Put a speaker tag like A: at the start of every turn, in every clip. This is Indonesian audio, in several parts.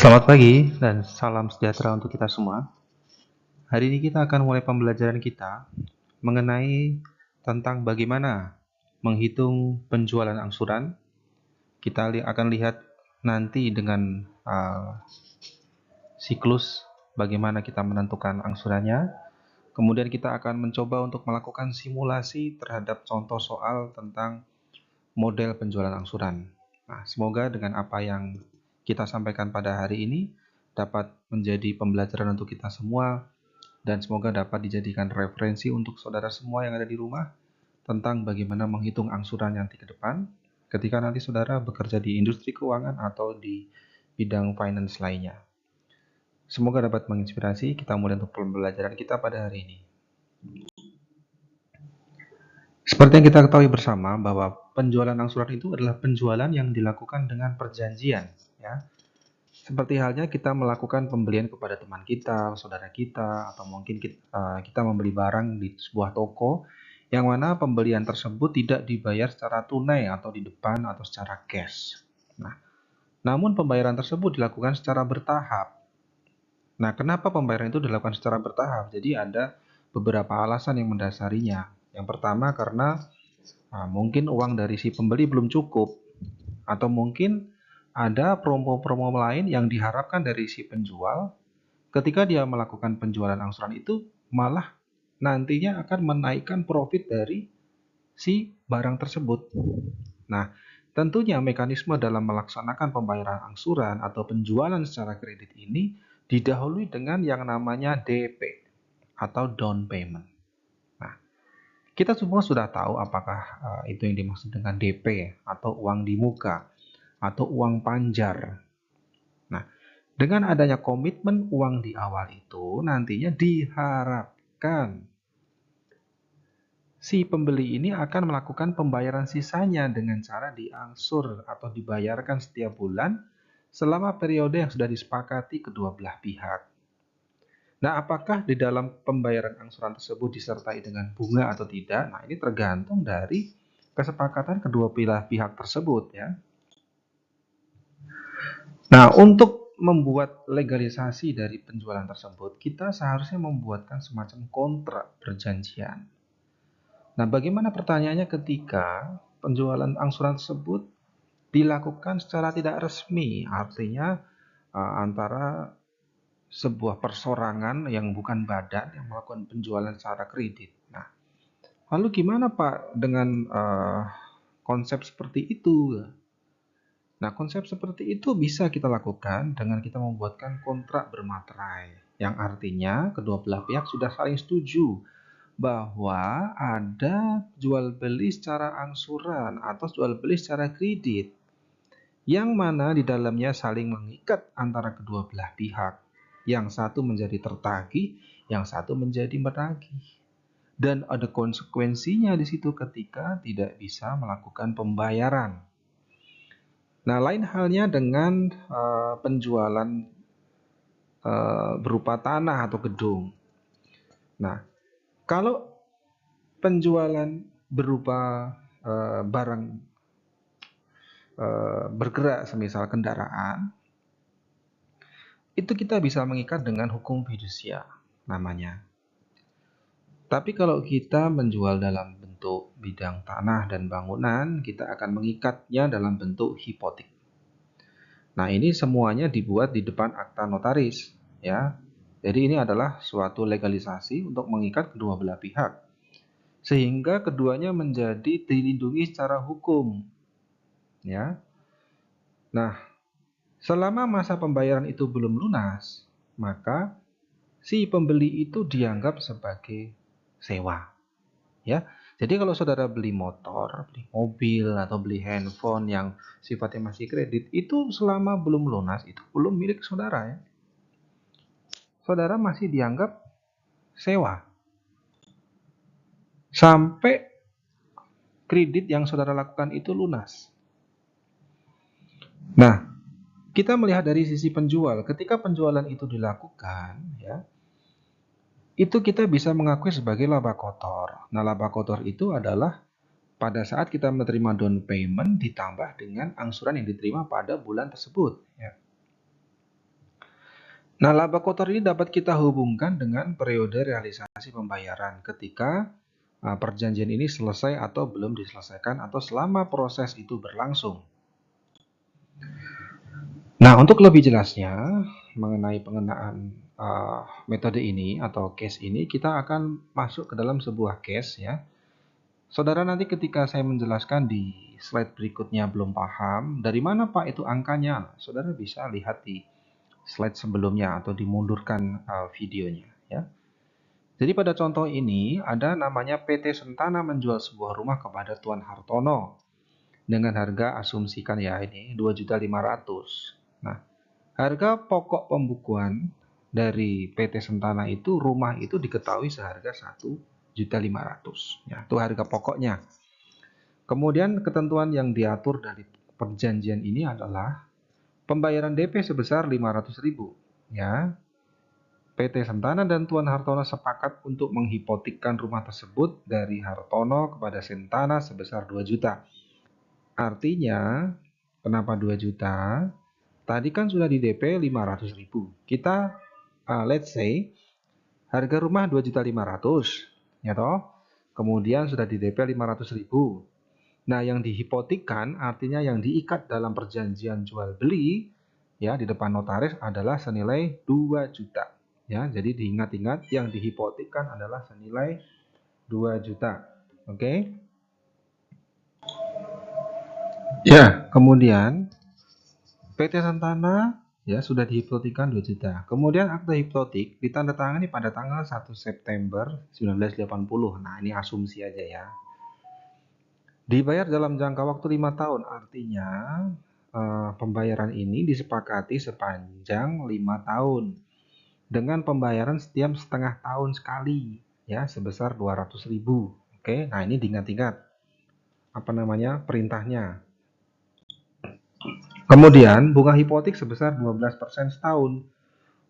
A: Selamat pagi dan salam sejahtera untuk kita semua. Hari ini kita akan mulai pembelajaran kita mengenai tentang bagaimana menghitung penjualan angsuran. Kita akan lihat nanti dengan siklus bagaimana kita menentukan angsurannya. Kemudian kita akan mencoba untuk melakukan simulasi terhadap contoh soal tentang model penjualan angsuran. Nah, semoga dengan apa yang kita sampaikan pada hari ini dapat menjadi pembelajaran untuk kita semua dan semoga dapat dijadikan referensi untuk saudara semua yang ada di rumah tentang bagaimana menghitung angsuran nanti ke depan ketika nanti saudara bekerja di industri keuangan atau di bidang finance lainnya. Semoga dapat menginspirasi. Kita mulai untuk pembelajaran kita pada hari ini. Seperti yang kita ketahui bersama bahwa penjualan angsuran itu adalah penjualan yang dilakukan dengan perjanjian, ya. Seperti halnya kita melakukan pembelian kepada teman kita, saudara kita, atau mungkin kita membeli barang di sebuah toko yang mana pembelian tersebut tidak dibayar secara tunai atau di depan atau secara cash. Nah, namun pembayaran tersebut dilakukan secara bertahap. Nah, kenapa pembayaran itu dilakukan secara bertahap? Jadi ada beberapa alasan yang mendasarinya. Yang pertama karena mungkin uang dari si pembeli belum cukup, atau mungkin ada promo-promo lain yang diharapkan dari si penjual ketika dia melakukan penjualan angsuran itu malah nantinya akan menaikkan profit dari si barang tersebut. Nah, tentunya mekanisme dalam melaksanakan pembayaran angsuran atau penjualan secara kredit ini didahului dengan yang namanya DP atau down payment. Nah, kita semua sudah tahu apakah itu yang dimaksud dengan DP atau uang di muka atau uang panjar. Nah, dengan adanya komitmen uang di awal itu nantinya diharapkan si pembeli ini akan melakukan pembayaran sisanya dengan cara diangsur atau dibayarkan setiap bulan selama periode yang sudah disepakati kedua belah pihak. Nah, apakah di dalam pembayaran angsuran tersebut disertai dengan bunga atau tidak? Nah, ini tergantung dari kesepakatan kedua belah pihak tersebut, ya. Nah, untuk membuat legalisasi dari penjualan tersebut, kita seharusnya membuatkan semacam kontrak perjanjian. Nah, bagaimana pertanyaannya ketika penjualan angsuran tersebut dilakukan secara tidak resmi, artinya antara sebuah persorangan yang bukan badan yang melakukan penjualan secara kredit. Nah, lalu gimana Pak dengan konsep seperti itu? Nah, konsep seperti itu bisa kita lakukan dengan kita membuatkan kontrak bermaterai, yang artinya kedua belah pihak sudah saling setuju bahwa ada jual beli secara angsuran atau jual beli secara kredit, yang mana di dalamnya saling mengikat antara kedua belah pihak. Yang satu menjadi tertagih, yang satu menjadi menagih. Dan ada konsekuensinya di situ ketika tidak bisa melakukan pembayaran. Nah, lain halnya dengan penjualan berupa tanah atau gedung. Nah, kalau penjualan berupa barang bergerak, semisal kendaraan, itu kita bisa mengikat dengan hukum fidusia namanya. Tapi kalau kita menjual dalam bentuk bidang tanah dan bangunan, kita akan mengikatnya dalam bentuk hipotek. Nah, ini semuanya dibuat di depan akta notaris, ya. Jadi ini adalah suatu legalisasi untuk mengikat kedua belah pihak, sehingga keduanya menjadi dilindungi secara hukum, ya. Nah, selama masa pembayaran itu belum lunas, maka si pembeli itu dianggap sebagai sewa, ya. Jadi kalau saudara beli motor, beli mobil, atau beli handphone yang sifatnya masih kredit, itu selama belum lunas, itu belum milik saudara, ya. Saudara masih dianggap sewa. Sampai kredit yang saudara lakukan itu lunas. Nah, kita melihat dari sisi penjual, ketika penjualan itu dilakukan, ya, itu kita bisa mengakui sebagai laba kotor. Nah, laba kotor itu adalah pada saat kita menerima down payment ditambah dengan angsuran yang diterima pada bulan tersebut, ya. Nah, laba kotor ini dapat kita hubungkan dengan periode realisasi pembayaran ketika perjanjian ini selesai atau belum diselesaikan atau selama proses itu berlangsung. Nah, untuk lebih jelasnya mengenai pengenaan metode ini atau case ini, kita akan masuk ke dalam sebuah case ya. Saudara nanti ketika saya menjelaskan di slide berikutnya belum paham, dari mana Pak itu angkanya? Saudara bisa lihat di slide sebelumnya atau dimundurkan videonya ya. Jadi pada contoh ini ada namanya PT Sentana menjual sebuah rumah kepada Tuan Hartono dengan harga asumsikan ya ini 2.500.000. Nah, harga pokok pembukuan dari PT Sentana itu rumah itu diketahui seharga 1.500.000. Ya, itu harga pokoknya. Kemudian ketentuan yang diatur dari perjanjian ini adalah pembayaran DP sebesar 500.000. Ya, PT Sentana dan Tuan Hartono sepakat untuk menghipotekkan rumah tersebut dari Hartono kepada Sentana sebesar 2 juta. Artinya, kenapa 2 juta? Tadi kan sudah di DP 500.000. Kita let's say harga rumah 2.500.000 ya toh. Kemudian sudah di DP 500.000. Nah, yang dihipotekkan artinya yang diikat dalam perjanjian jual beli ya di depan notaris adalah senilai 2 juta. Ya, jadi diingat-ingat yang dihipotekkan adalah senilai 2 juta. Oke? Ya, kemudian PT Santana ya sudah dihipotekkan 2 juta. Kemudian akte hipotek ditandatangani pada tanggal 1 September 1980. Nah, ini asumsi aja ya. Dibayar dalam jangka waktu 5 tahun, artinya pembayaran ini disepakati sepanjang 5 tahun dengan pembayaran setiap setengah tahun sekali ya sebesar 200.000. Oke, nah ini diingat-ingat apa namanya perintahnya. Kemudian bunga hipotek sebesar 12% setahun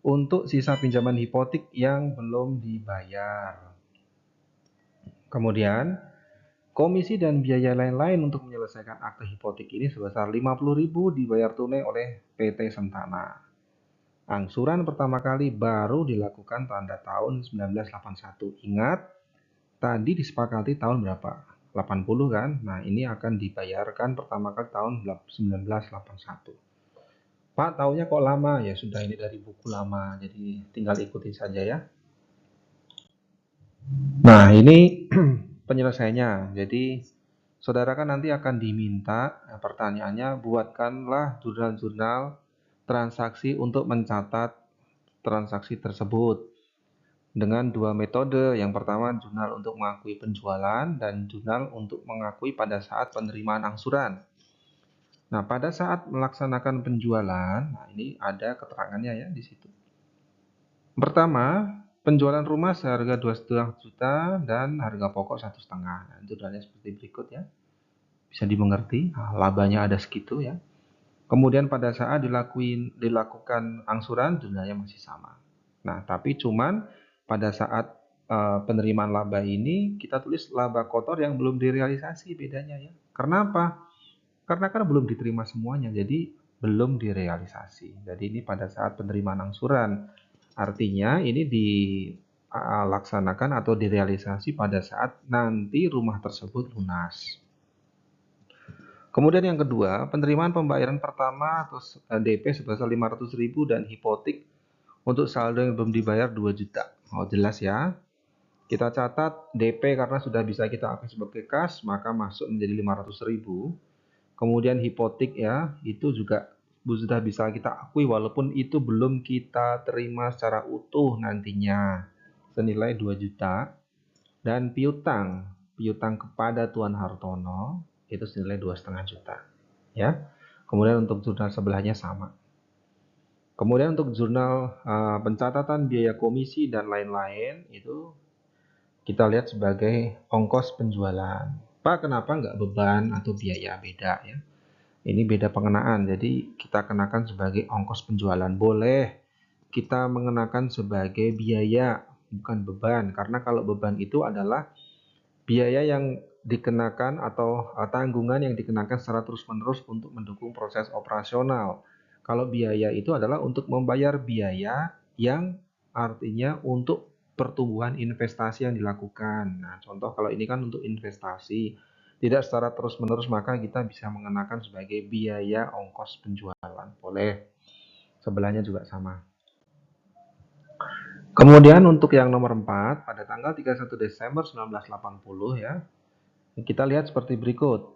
A: untuk sisa pinjaman hipotek yang belum dibayar. Kemudian komisi dan biaya lain-lain untuk menyelesaikan akte hipotek ini sebesar 50.000 dibayar tunai oleh PT Sentana. Angsuran pertama kali baru dilakukan pada tahun 1981. Ingat, tadi disepakati tahun berapa? 80 kan? Nah, ini akan dibayarkan pertama kali tahun 1981. Pak, tahunnya kok lama? Ya sudah, ini dari buku lama, jadi tinggal ikuti saja ya. Nah, ini penyelesaiannya. Jadi, saudara kan nanti akan diminta, pertanyaannya, buatkanlah jurnal-jurnal transaksi untuk mencatat transaksi tersebut dengan dua metode. Yang pertama, jurnal untuk mengakui penjualan dan jurnal untuk mengakui pada saat penerimaan angsuran. Nah, pada saat melaksanakan penjualan, nah ini ada keterangannya ya di situ. Pertama, penjualan rumah seharga 2,5 juta dan harga pokok 1,5. Nah, jurnalnya seperti berikut ya. Bisa dimengerti, nah, labanya ada segitu ya. Kemudian pada saat dilakukan angsuran, jurnalnya masih sama. Nah, tapi cuman pada saat penerimaan laba ini kita tulis laba kotor yang belum direalisasi, bedanya ya. Karena apa? Karena kan belum diterima semuanya, jadi belum direalisasi. Jadi ini pada saat penerimaan angsuran. Artinya ini dilaksanakan atau direalisasi pada saat nanti rumah tersebut lunas. Kemudian yang kedua, penerimaan pembayaran pertama atau DP sebesar 500.000 dan hipotek untuk saldo yang belum dibayar 2 juta. Oh, jelas ya. Kita catat DP karena sudah bisa kita akui sebagai kas, maka masuk menjadi 500.000. Kemudian hipotek ya, itu juga sudah bisa kita akui walaupun itu belum kita terima secara utuh nantinya. Senilai 2 juta. Dan piutang kepada Tuan Hartono itu senilai 2,5 juta. Ya. Kemudian untuk jurnal sebelahnya sama. Kemudian untuk jurnal pencatatan biaya komisi dan lain-lain itu kita lihat sebagai ongkos penjualan. Pak, kenapa nggak beban atau biaya? Beda ya. Ini beda pengenaan, jadi kita kenakan sebagai ongkos penjualan. Boleh kita mengenakan sebagai biaya, bukan beban. Karena kalau beban itu adalah biaya yang dikenakan atau tanggungan yang dikenakan secara terus-menerus untuk mendukung proses operasional. Kalau biaya itu adalah untuk membayar biaya yang artinya untuk pertumbuhan investasi yang dilakukan. Nah, contoh kalau ini kan untuk investasi, tidak secara terus-menerus, maka kita bisa mengenakan sebagai biaya ongkos penjualan. Boleh. Sebelahnya juga sama. Kemudian untuk yang nomor 4, pada tanggal 31 Desember 1980 ya, kita lihat seperti berikut.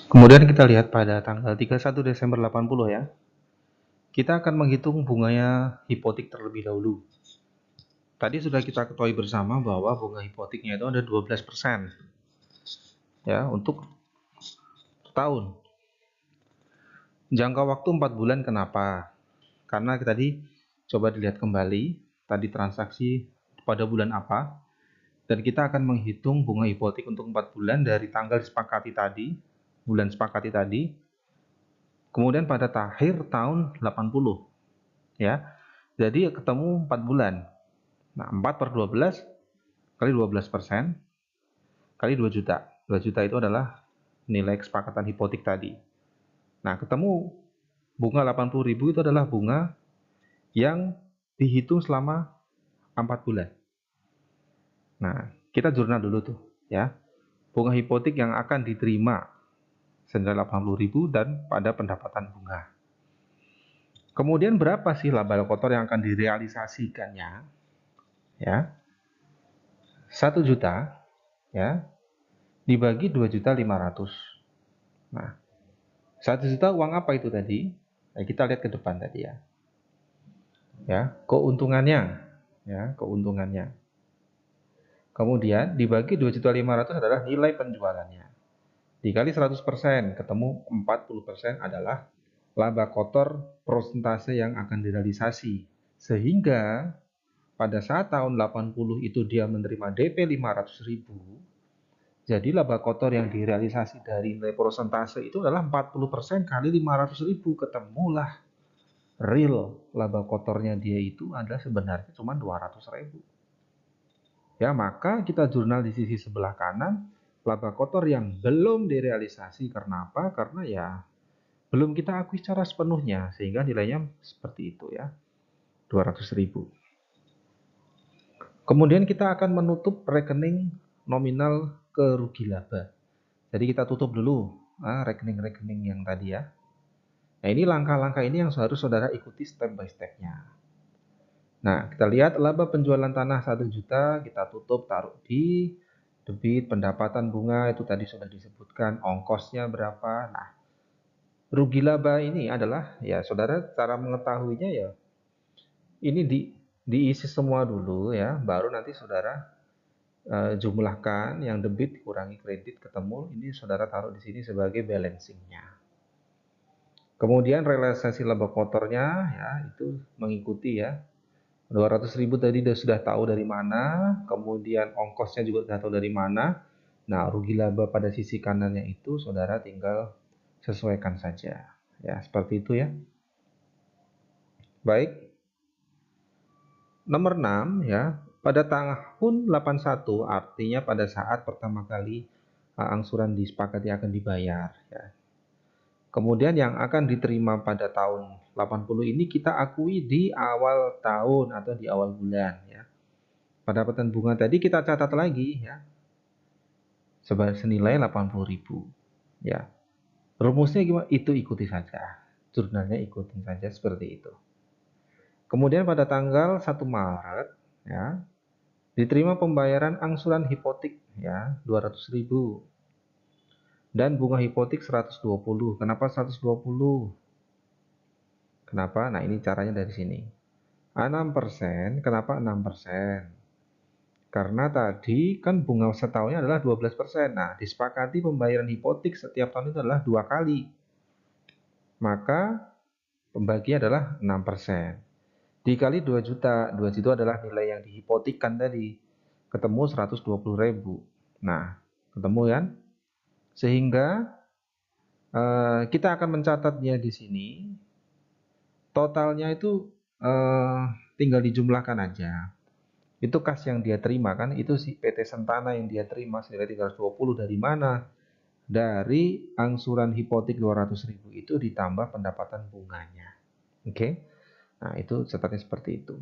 A: Kemudian kita lihat pada tanggal 31 Desember 80 ya, kita akan menghitung bunganya hipotek terlebih dahulu. Tadi sudah kita ketahui bersama bahwa bunga hipoteknya itu ada 12% ya untuk tahun. Jangka waktu 4 bulan kenapa? Karena tadi coba dilihat kembali, tadi transaksi pada bulan apa, dan kita akan menghitung bunga hipotek untuk 4 bulan dari tanggal disepakati tadi, bulan sepakati tadi, kemudian pada akhir tahun 80 ya. Jadi ketemu 4 bulan. Nah, 4 per 12 kali 12% kali 2 juta. 2 juta itu adalah nilai kesepakatan hipotek tadi. Nah, ketemu bunga 80.000 itu adalah bunga yang dihitung selama 4 bulan. Nah, kita jurnal dulu tuh ya. Bunga hipotek yang akan diterima senilai 80.000 dan pada pendapatan bunga. Kemudian berapa sih laba kotor yang akan direalisasikannya? Ya. 1 juta ya dibagi 2.500.000. Nah, 1 juta uang apa itu tadi? Nah, kita lihat ke depan tadi ya. Ya, keuntungannya. Ya, keuntungannya. Kemudian dibagi 2.500.000 adalah nilai penjualannya. Dikali 100%, ketemu 40% adalah laba kotor persentase yang akan direalisasi. Sehingga pada saat tahun 80 itu dia menerima DP 500.000, jadi laba kotor yang direalisasi dari nilai persentase itu adalah 40% kali 500.000, ketemulah real laba kotornya dia itu adalah sebenarnya cuma 200.000. Ya, maka kita jurnal di sisi sebelah kanan laba kotor yang belum direalisasi. Karena apa? Karena ya belum kita akui secara sepenuhnya, sehingga nilainya seperti itu ya, 200.000. Kemudian kita akan menutup rekening nominal kerugi laba. Jadi kita tutup dulu rekening-rekening yang tadi ya. Nah, ini langkah-langkah ini yang harus saudara ikuti step by step-nya. Nah, kita lihat laba penjualan tanah 1 juta, kita tutup taruh di debit, pendapatan bunga itu tadi sudah disebutkan, ongkosnya berapa. Nah, rugi laba ini adalah ya saudara cara mengetahuinya ya ini diisi semua dulu ya, baru nanti saudara jumlahkan yang debit kurangi kredit ketemu, ini saudara taruh di sini sebagai balancingnya. Kemudian realisasi laba kotornya ya itu mengikuti ya. 200.000 tadi sudah tahu dari mana, kemudian ongkosnya juga sudah tahu dari mana. Nah, rugi laba pada sisi kanannya itu saudara tinggal sesuaikan saja. Ya, seperti itu ya. Baik. Nomor 6 ya, pada tahun 81 artinya pada saat pertama kali angsuran disepakati akan dibayar ya. Kemudian yang akan diterima pada tahun 80 ini kita akui di awal tahun atau di awal bulan ya. Pendapatan bunga tadi kita catat lagi ya. Senilai 80.000 ya. Rumusnya gimana? Itu ikuti saja. Jurnalnya ikutin saja seperti itu. Kemudian pada tanggal 1 Maret ya, diterima pembayaran angsuran hipotek ya, 200.000. Dan bunga hipotek 120. Kenapa 120? Kenapa? Nah, ini caranya dari sini. 6%, kenapa 6%? Karena tadi kan bunga setahunnya adalah 12%. Nah, disepakati pembayaran hipotek setiap tahun itu adalah 2 kali. Maka pembagian adalah 6%. Dikali 2 juta. 2 juta adalah nilai yang dihipotekkan tadi. Ketemu 120.000. Nah, ketemu kan? Sehingga kita akan mencatatnya di sini. Totalnya itu tinggal dijumlahkan aja. Itu kas yang dia terima kan, itu si PT Sentana yang dia terima senilai 320 dari mana? Dari angsuran hipotek 200.000 itu ditambah pendapatan bunganya. Oke. Nah, itu catatnya seperti itu.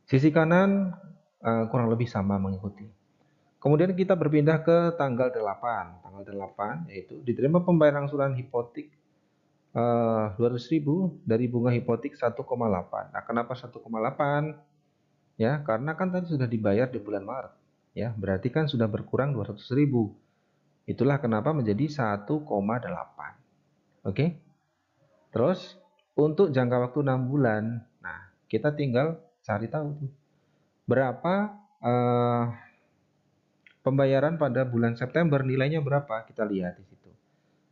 A: Sisi kanan kurang lebih sama mengikuti. Kemudian kita berpindah ke tanggal 8. Tanggal 8 yaitu diterima pembayaran angsuran hipotek 200.000 dari bunga hipotek 1,8. Nah, kenapa 1,8? Ya, karena kan tadi sudah dibayar di bulan Maret. Ya, berarti kan sudah berkurang 200.000. Itulah kenapa menjadi 1,8. Oke. Terus untuk jangka waktu 6 bulan. Nah, kita tinggal cari tahu tuh berapa pembayaran pada bulan September, nilainya berapa? Kita lihat di situ.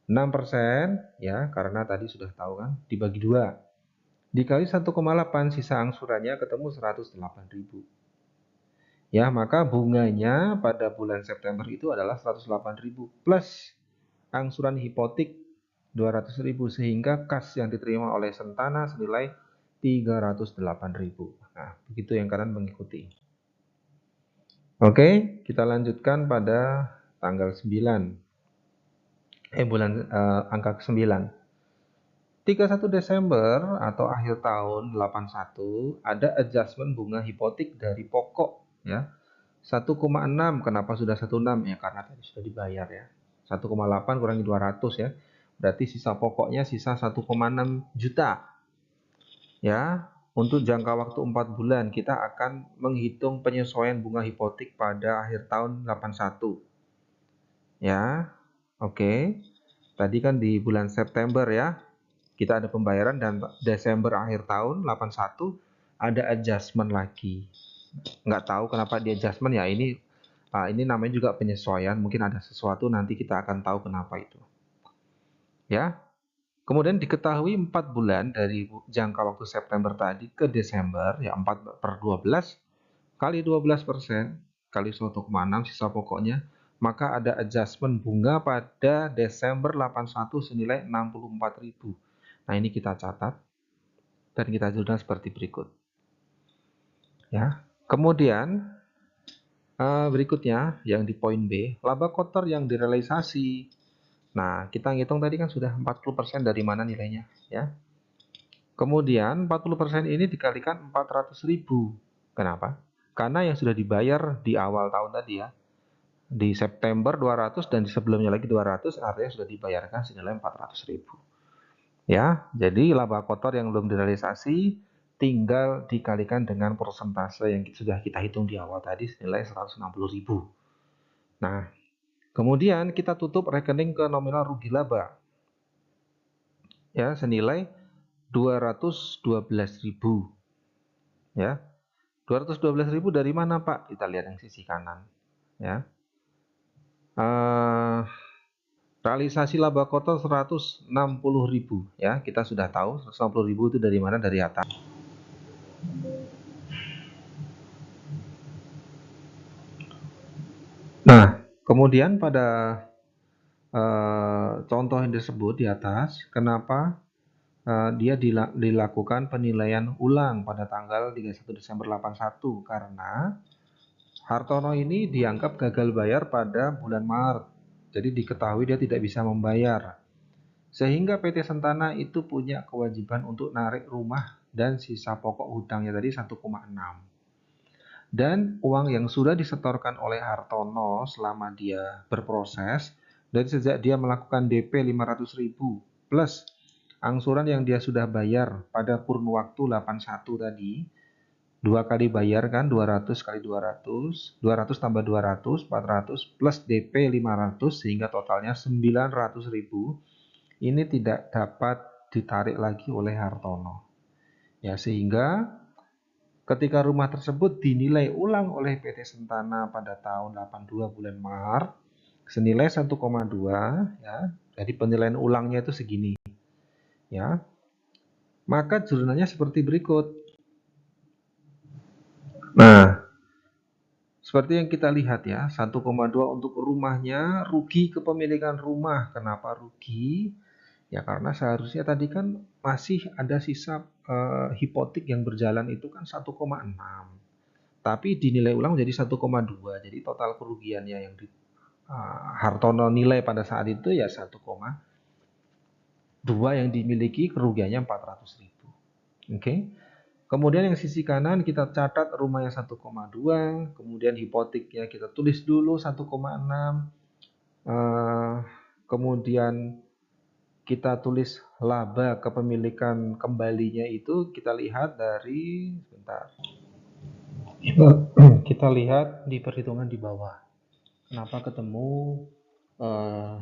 A: 6% ya, karena tadi sudah tahu kan, dibagi 2. Dikali 1,8, sisa angsurannya ketemu 108.000. Ya, maka bunganya pada bulan September itu adalah 108.000 plus angsuran hipotek 200.000 sehingga kas yang diterima oleh Sentana senilai 308.000. Nah, begitu yang kanan mengikuti. Oke, kita lanjutkan pada tanggal 9. Angka ke-9. 31 Desember atau akhir tahun 81 ada adjustment bunga hipotek dari pokok ya. 1,6. Kenapa sudah 1,6 ya? Karena tadi sudah dibayar ya. 1,8 kurangi 200 ya. Berarti sisa pokoknya sisa 1,6 juta. Ya, untuk jangka waktu 4 bulan kita akan menghitung penyesuaian bunga hipotek pada akhir tahun 81. Ya. Oke. Tadi kan di bulan September ya. Kita ada pembayaran dan Desember akhir tahun 81 ada adjustment lagi. Nggak tahu kenapa di adjustment ya, ini namanya juga penyesuaian, mungkin ada sesuatu nanti kita akan tahu kenapa itu. Ya. Kemudian diketahui 4 bulan dari jangka waktu September tadi ke Desember ya 4/12 kali 12% kali 1,6 sisa pokoknya, maka ada adjustment bunga pada Desember 81 senilai 64.000. Nah, ini kita catat dan kita jurnal seperti berikut. Ya. Kemudian berikutnya yang di poin B, laba kotor yang direalisasi. Nah, kita ngitung tadi kan sudah 40% dari mana nilainya, ya. Kemudian 40% ini dikalikan 400.000. Kenapa? Karena yang sudah dibayar di awal tahun tadi ya. Di September 200 dan di sebelumnya lagi 200, artinya sudah dibayarkan senilai 400.000. Ya, jadi laba kotor yang belum direalisasi tinggal dikalikan dengan persentase yang sudah kita hitung di awal tadi senilai 160.000. Nah, kemudian kita tutup rekening ke nominal rugi laba. Ya, senilai 212.000. Ya. 212.000 dari mana, Pak? Kita lihat yang sisi kanan. Ya. Realisasi laba kotor 160.000 ya. Kita sudah tahu 160.000 itu dari mana? Dari atas. Nah, kemudian pada contoh yang disebut di atas, kenapa dia dilakukan penilaian ulang pada tanggal 31 Desember 81? Karena Hartono ini dianggap gagal bayar pada bulan Maret. Jadi diketahui dia tidak bisa membayar. Sehingga PT Sentana itu punya kewajiban untuk narik rumah dan sisa pokok hutangnya tadi 1,6. Dan uang yang sudah disetorkan oleh Hartono selama dia berproses, dari sejak dia melakukan DP 500.000 plus angsuran yang dia sudah bayar pada kurun waktu 81 tadi, 2 kali bayar kan, 200 kali 200, 200 tambah 200, 400 plus DP 500 sehingga totalnya 900.000. Ini tidak dapat ditarik lagi oleh Hartono. Ya, sehingga ketika rumah tersebut dinilai ulang oleh PT Sentana pada tahun 82 bulan Maret senilai 1,2 ya. Jadi penilaian ulangnya itu segini. Ya. Maka jurnalnya seperti berikut. Nah, seperti yang kita lihat ya, 1,2 untuk rumahnya, rugi kepemilikan rumah. Kenapa rugi? Ya karena seharusnya tadi kan masih ada sisa hipotek yang berjalan itu kan 1,6. Tapi dinilai ulang menjadi 1,2. Jadi total kerugiannya yang Hartono nilai pada saat itu ya 1,2. Dua yang dimiliki kerugiannya 400.000. Oke. Kemudian yang sisi kanan kita catat rumahnya 1,2, kemudian hipoteknya kita tulis dulu 1,6. Kemudian kita tulis laba kepemilikan kembalinya itu kita lihat dari sebentar. Kita lihat di perhitungan di bawah. Kenapa ketemu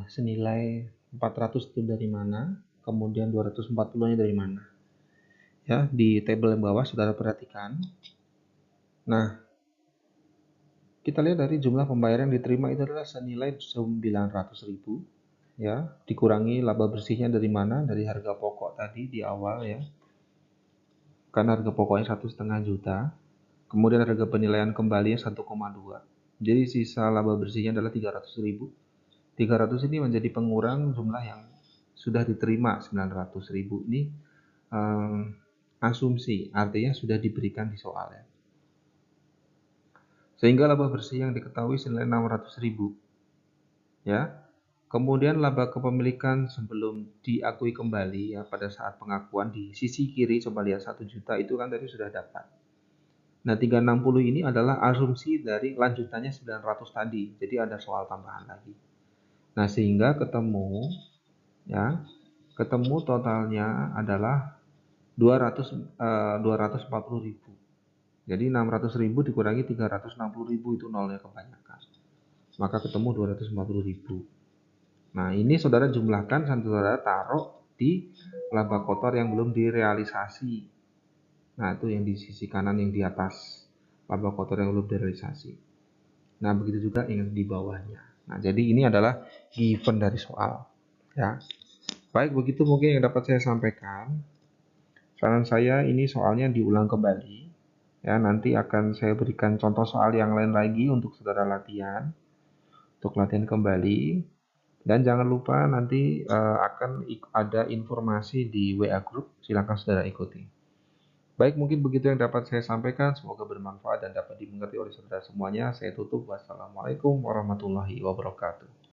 A: senilai 400 itu dari mana? Kemudian 240-nya dari mana? Ya, di tabel yang bawah saudara perhatikan. Nah, kita lihat dari jumlah pembayaran yang diterima itu adalah senilai 900.000, ya, dikurangi laba bersihnya dari mana? Dari harga pokok tadi di awal, ya. Karena harga pokoknya 1,5 juta. Kemudian harga penilaian kembalinya 1,2. Jadi sisa laba bersihnya adalah 300.000. 300 ini menjadi pengurang jumlah yang sudah diterima 900.000 ini asumsi, artinya sudah diberikan di soal, ya. Sehingga laba bersih yang diketahui senilai 600.000, ya. Kemudian laba kepemilikan sebelum diakui kembali, ya, pada saat pengakuan di sisi kiri coba lihat 1 juta itu kan tadi sudah dapat. Nah, 360 ini adalah asumsi dari lanjutannya 900 tadi. Jadi ada soal tambahan lagi. Nah, sehingga ketemu, ya, ketemu totalnya adalah 240.000. Jadi 600.000 dikurangi 360.000 itu nolnya kebanyakan. Maka ketemu 240.000. Nah, ini saudara jumlahkan dan saudara taruh di laba kotor yang belum direalisasi. Nah, itu yang di sisi kanan yang di atas. Laba kotor yang belum direalisasi. Nah, begitu juga yang di bawahnya. Nah, jadi ini adalah given dari soal, ya. Baik, begitu mungkin yang dapat saya sampaikan. Saran saya ini soalnya diulang kembali. Ya, nanti akan saya berikan contoh soal yang lain lagi untuk saudara latihan. Untuk latihan kembali. Dan jangan lupa nanti akan ada informasi di WA Group. Silakan saudara ikuti. Baik, mungkin begitu yang dapat saya sampaikan. Semoga bermanfaat dan dapat dimengerti oleh saudara semuanya. Saya tutup. Wassalamualaikum warahmatullahi wabarakatuh.